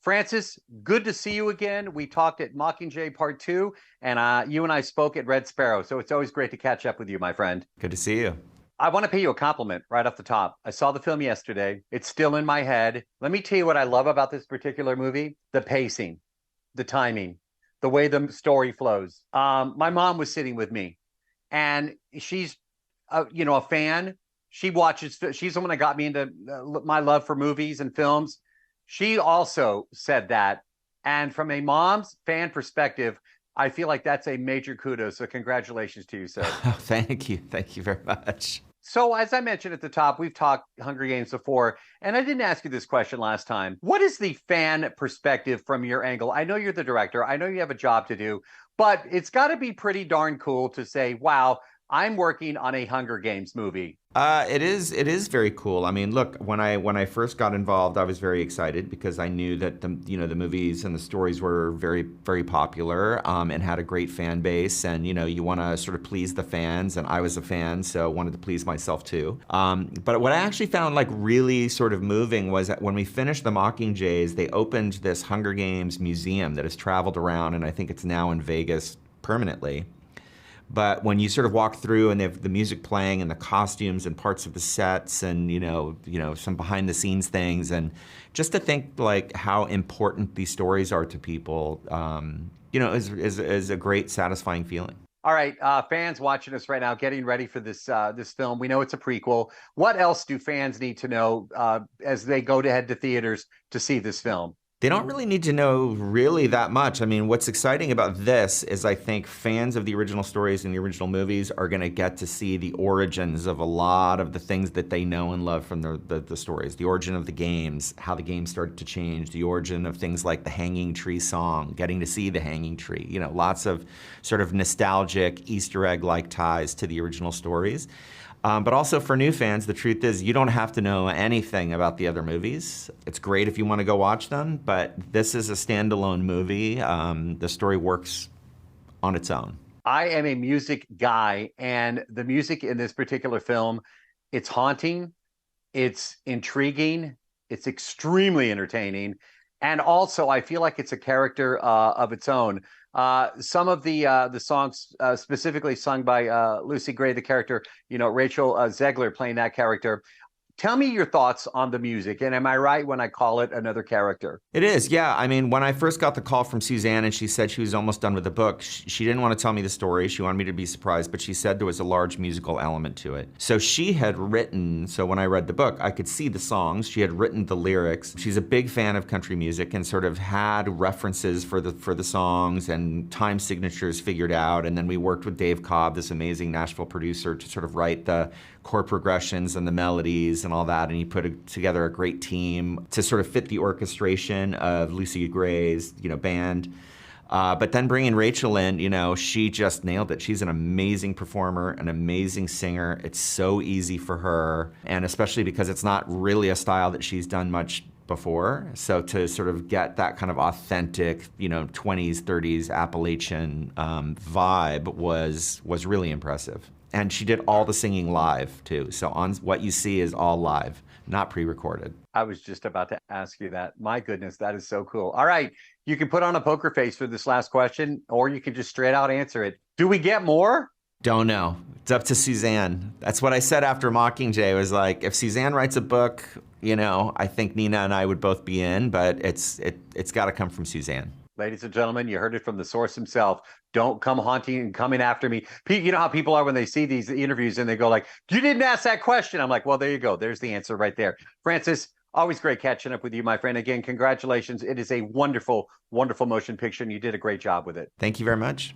Francis, good to see you again. We talked at Mockingjay Part 2, and you and I spoke at Red Sparrow. So it's always great to catch up with you, my friend. Good to see you. I want to pay you a compliment right off the top. I saw the film yesterday. It's still in my head. Let me tell you what I love about this particular movie: the pacing, the timing, the way the story flows. My mom was sitting with me, and she's, a fan. She watches. She's the one that got me into my love for movies and films. She also said that, and from a mom's fan perspective, I feel like that's a major kudos. So congratulations to you, sir. Thank you. Thank you very much. So, as I mentioned at the top, we've talked Hunger Games before, and I didn't ask you this question last time. What is the fan perspective from your angle? I know you're the director, I know you have a job to do, but it's got to be pretty darn cool to say, wow, I'm working on a Hunger Games movie. It is very cool. I mean, look, when I first got involved, I was very excited because I knew that the movies and the stories were very, very popular, and had a great fan base, and you want to sort of please the fans, and I was a fan, so wanted to please myself too. But what I actually found like really sort of moving was that when we finished the Mockingjays, they opened this Hunger Games museum that has traveled around, and I think it's now in Vegas permanently. But when you sort of walk through and they have the music playing and the costumes and parts of the sets and some behind the scenes things, and just to think like how important these stories are to people, is a great satisfying feeling. All right, fans watching us right now, getting ready for this film. We know it's a prequel. What else do fans need to know as they go to head to theaters to see this film? They don't really need to know really that much. I mean, what's exciting about this is I think fans of the original stories and the original movies are going to get to see the origins of a lot of the things that they know and love from the stories. The origin of the games, how the games started to change, the origin of things like the Hanging Tree song, getting to see the Hanging Tree, lots of sort of nostalgic Easter egg-like ties to the original stories. But also for new fans, the truth is you don't have to know anything about the other movies. It's great if you want to go watch them, but this is a standalone movie. The story works on its own. I am a music guy, and the music in this particular film, it's haunting, it's intriguing, it's extremely entertaining, and also I feel like it's a character of its own. Some of the songs specifically sung by Lucy Gray, the character, Rachel Ziegler playing that character. Tell me your thoughts on the music, and am I right when I call it another character? It is, yeah. I mean, when I first got the call from Suzanne and she said she was almost done with the book, she didn't want to tell me the story. She wanted me to be surprised, but she said there was a large musical element to it. So she had written, so when I read the book, I could see the songs. She had written the lyrics. She's a big fan of country music and sort of had references for the songs and time signatures figured out. And then we worked with Dave Cobb, this amazing Nashville producer, to sort of write the chord progressions and the melodies and all that, and he put together a great team to sort of fit the orchestration of Lucy Gray's, band. But then bringing Rachel in, she just nailed it. She's an amazing performer, an amazing singer. It's so easy for her, and especially because it's not really a style that she's done much before. So to sort of get that kind of authentic, 20s, 30s Appalachian vibe was really impressive. And she did all the singing live, too. So on what you see is all live, not pre-recorded. I was just about to ask you that. My goodness, that is so cool. All right, you can put on a poker face for this last question, or you can just straight out answer it. Do we get more? Don't know. It's up to Suzanne. That's what I said after Mockingjay. Was like, if Suzanne writes a book, I think Nina and I would both be in, but it's got to come from Suzanne. Ladies and gentlemen, you heard it from the source himself. Don't come haunting and coming after me. You know how people are when they see these interviews and they go like, you didn't ask that question. I'm like, well, there you go. There's the answer right there. Francis, always great catching up with you, my friend. Again, congratulations. It is a wonderful, wonderful motion picture, and you did a great job with it. Thank you very much.